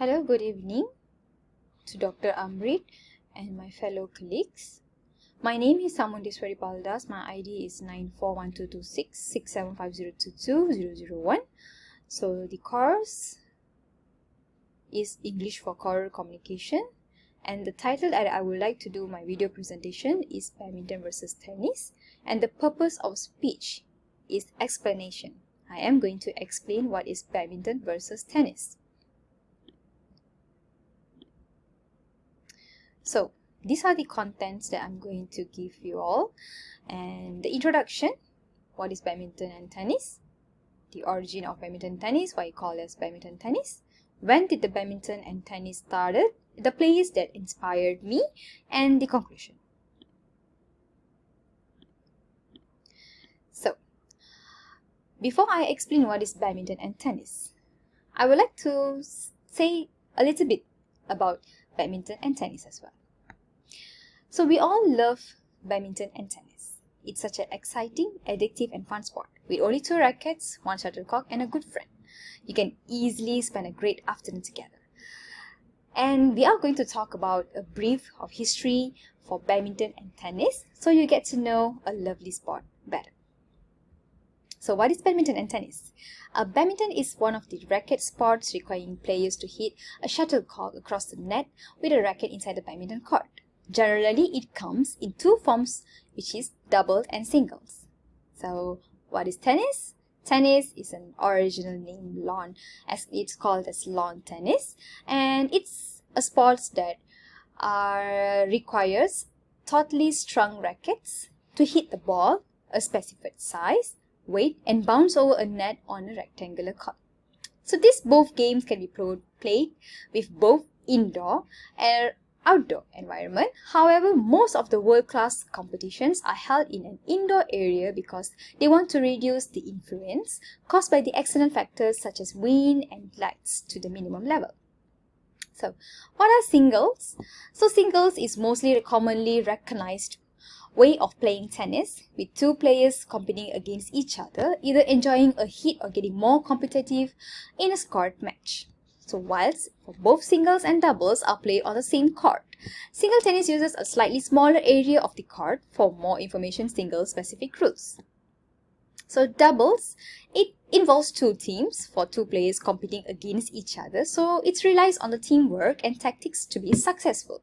Hello, good evening to Dr. Amrit and my fellow colleagues. My name is Samundeswari Paldas. My ID is 9412266750220001. So the course is English for Choral Communication, and the title that I would like to do my video presentation is Badminton versus Tennis, and the purpose of speech is explanation. I am going to explain what is badminton versus tennis. So these are the contents that I'm going to give you all, and the introduction, what is badminton and tennis, the origin of badminton and tennis, why it called as badminton tennis, when did the badminton and tennis started, the players that inspired me, and the conclusion. So before I explain what is badminton and tennis, I would like to say a little bit about badminton and tennis as well. So we all love badminton and tennis. It's such an exciting, addictive and fun sport. With only 2 rackets, 1 shuttlecock and a good friend, you can easily spend a great afternoon together. And we are going to talk about a brief of history for badminton and tennis, so you get to know a lovely sport better. So what is badminton and tennis? Badminton is one of the racket sports requiring players to hit a shuttlecock across the net with a racket inside the badminton court. Generally, it comes in 2 forms, which is doubles and singles. So what is tennis? Tennis is an original name, lawn, as it's called as lawn tennis, and it's a sport that requires tautly strung rackets to hit the ball a specified size, weight and bounce over a net on a rectangular court. So these both games can be played with both indoor and outdoor environment. However, most of the world-class competitions are held in an indoor area because they want to reduce the influence caused by the external factors such as wind and lights to the minimum level. So what are singles? So singles is mostly commonly recognized way of playing tennis, with 2 players competing against each other, either enjoying a hit or getting more competitive in a scored match. So whilst both singles and doubles are played on the same court, single tennis uses a slightly smaller area of the court. For more information, single specific rules. So doubles, it involves 2 teams for 2 players competing against each other, so it relies on the teamwork and tactics to be successful.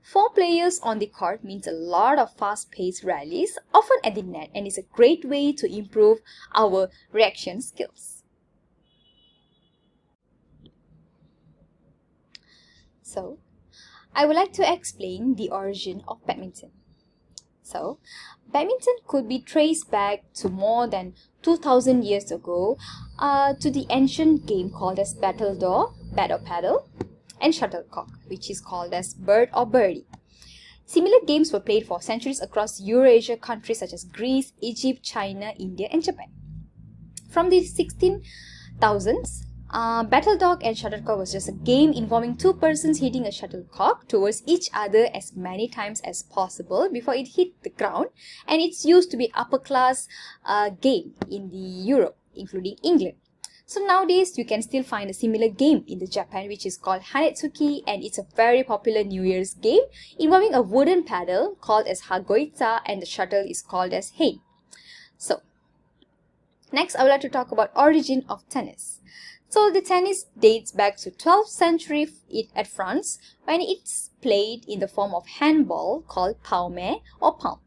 4 players on the court means a lot of fast-paced rallies, often at the net, and is a great way to improve our reaction skills. So, I would like to explain the origin of badminton. So, badminton could be traced back to more than 2000 years ago to the ancient game called as battledore, bat or paddle, and shuttlecock, which is called as bird or birdie. Similar games were played for centuries across Eurasia countries such as Greece, Egypt, China, India, and Japan. From the 16,000s, battledore and shuttlecock was just a game involving 2 persons hitting a shuttlecock towards each other as many times as possible before it hit the ground, and it's used to be upper class game in the Europe, including England. So nowadays, you can still find a similar game in the Japan, which is called Hanetsuki, and it's a very popular New Year's game involving a wooden paddle called as Hagoita, and the shuttle is called as Hei. So next, I would like to talk about origin of tennis. So the tennis dates back to 12th century at France, when it's played in the form of handball called paume or palm.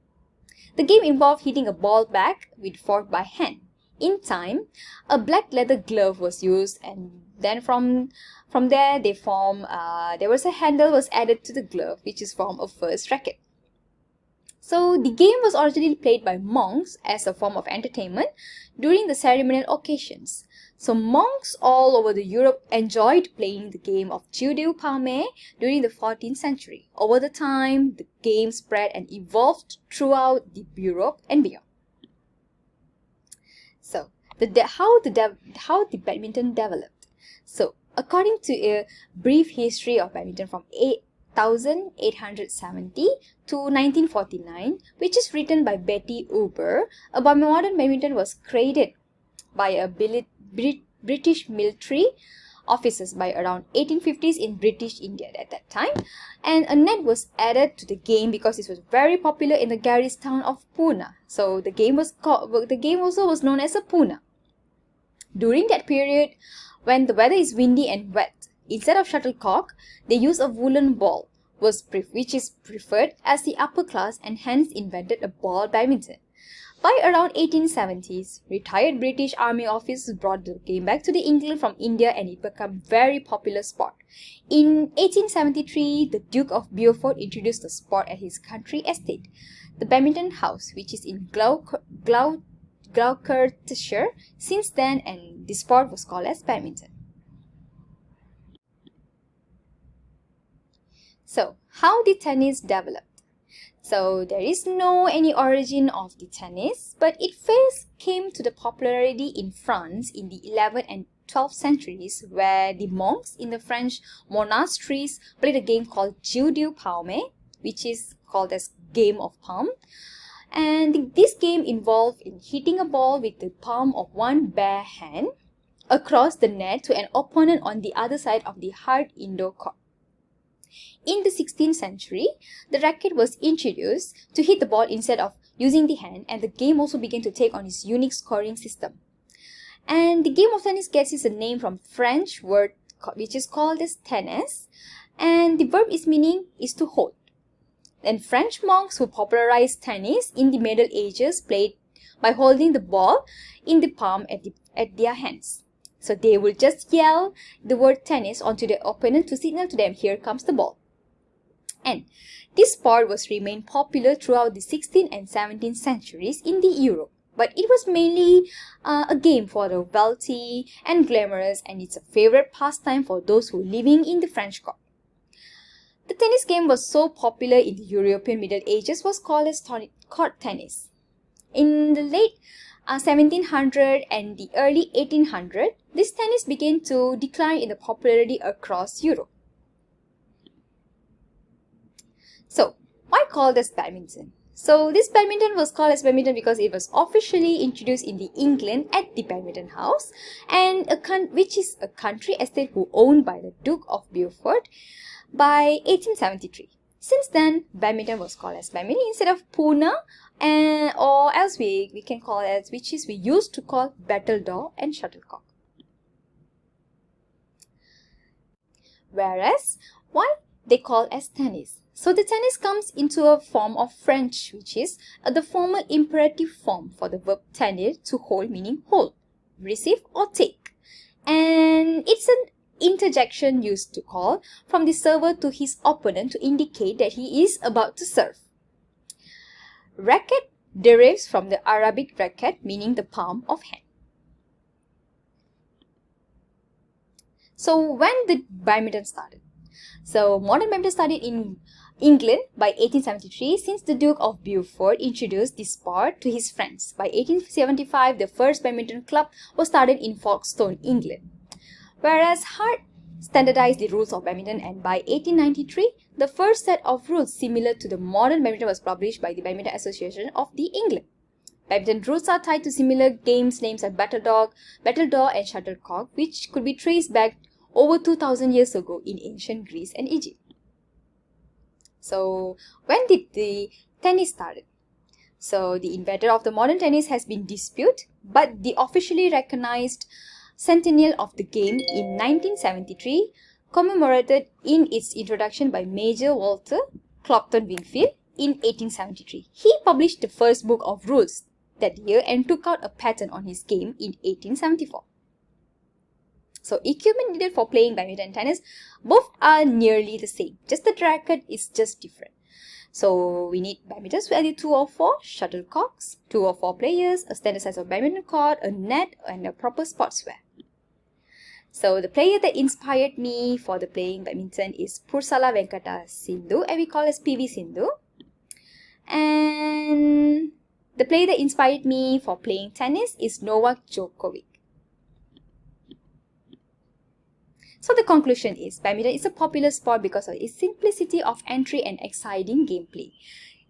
The game involved hitting a ball back with fork by hand. In time, a black leather glove was used, and then from there there was a handle was added to the glove, which is from a first racket. So the game was originally played by monks as a form of entertainment during the ceremonial occasions. So monks all over the Europe enjoyed playing the game of jeu de paume during the 14th century. Over the time, the game spread and evolved throughout Europe and beyond. So, how the badminton developed. So, according to a brief history of badminton from 1870 to 1949, which is written by Betty Uber, about modern badminton was created by a British military offices by around 1850s in British India at that time, and a net was added to the game because it was very popular in the garrison town of Pune. So the game also was known as a Pune. During that period, when the weather is windy and wet, instead of shuttlecock, they use a woolen ball, which is preferred as the upper class, and hence invented a ball badminton. By around 1870s, retired British Army officers brought the game back to England from India, and it became a very popular sport. In 1873, the Duke of Beaufort introduced the sport at his country estate, the Badminton House, which is in Gloucestershire since then, and the sport was called as badminton. So, how did tennis develop? So there is no any origin of the tennis, but it first came to the popularity in France in the 11th and 12th centuries, where the monks in the French monasteries played a game called Jeu de Paume, which is called as game of palm. And this game involved in hitting a ball with the palm of one bare hand across the net to an opponent on the other side of the hard indoor court. In the 16th century, the racket was introduced to hit the ball instead of using the hand, and the game also began to take on its unique scoring system. And the game of tennis gets its name from French word which is called as tennis, and the verb is meaning is to hold. And French monks who popularized tennis in the Middle Ages played by holding the ball in the palm at their hands. So they will just yell the word tennis onto their opponent to signal to them, here comes the ball. And this sport was remained popular throughout the 16th and 17th centuries in the Europe. But it was mainly a game for the wealthy and glamorous, and it's a favorite pastime for those who are living in the French court. The tennis game was so popular in the European Middle Ages was called as court tennis. In the late 1700 and the early 1800, this tennis began to decline in the popularity across Europe. So, why called as badminton? So, this badminton was called as badminton because it was officially introduced in the England at the Badminton House, and which is a country estate owned by the Duke of Beaufort by 1873. Since then, badminton was called as badminton instead of Pune, or else we can call it as, which is we used to call battledore and shuttlecock. Whereas, why they call as tennis? So the tennis comes into a form of French, which is the formal imperative form for the verb tenir, to hold, meaning hold, receive or take. And it's an interjection used to call from the server to his opponent to indicate that he is about to serve. Racket derives from the Arabic racket, meaning the palm of hand. So when did badminton started? So modern badminton started in England by 1873, since the Duke of Beaufort introduced this sport to his friends. By 1875, the first badminton club was started in Folkestone, England. Whereas Hart standardized the rules of badminton, and by 1893, the first set of rules similar to the modern badminton was published by the Badminton Association of the England. Badminton rules are tied to similar games names like battledore and shuttlecock, which could be traced back over 2000 years ago in ancient Greece and Egypt. So, when did the tennis started? So, the inventor of the modern tennis has been disputed, but the officially recognized centennial of the game in 1973, commemorated in its introduction by Major Walter Clopton Wingfield in 1873. He published the first book of rules that year and took out a patent on his game in 1874. So, equipment needed for playing badminton and tennis, both are nearly the same. Just the racket is just different. So, we need badmintons with either 2 or 4, shuttlecocks, 2 or 4 players, a standard size of badminton court, a net, and a proper sportswear. So, the player that inspired me for the playing badminton is Pursala Venkata Sindhu, and we call as PV Sindhu. And the player that inspired me for playing tennis is Novak Djokovic. So the conclusion is, badminton is a popular sport because of its simplicity of entry and exciting gameplay.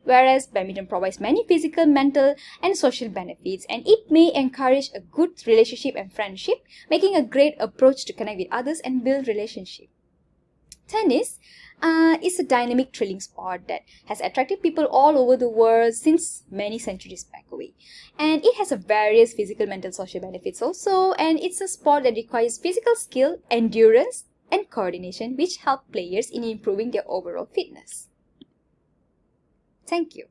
whereas badminton provides many physical, mental, and social benefits, and it may encourage a good relationship and friendship, making a great approach to connect with others and build relationship. Tennis is a dynamic thrilling sport that has attracted people all over the world since many centuries back away. And it has a various physical, mental, social benefits also, and it's a sport that requires physical skill, endurance, and coordination, which help players in improving their overall fitness. Thank you.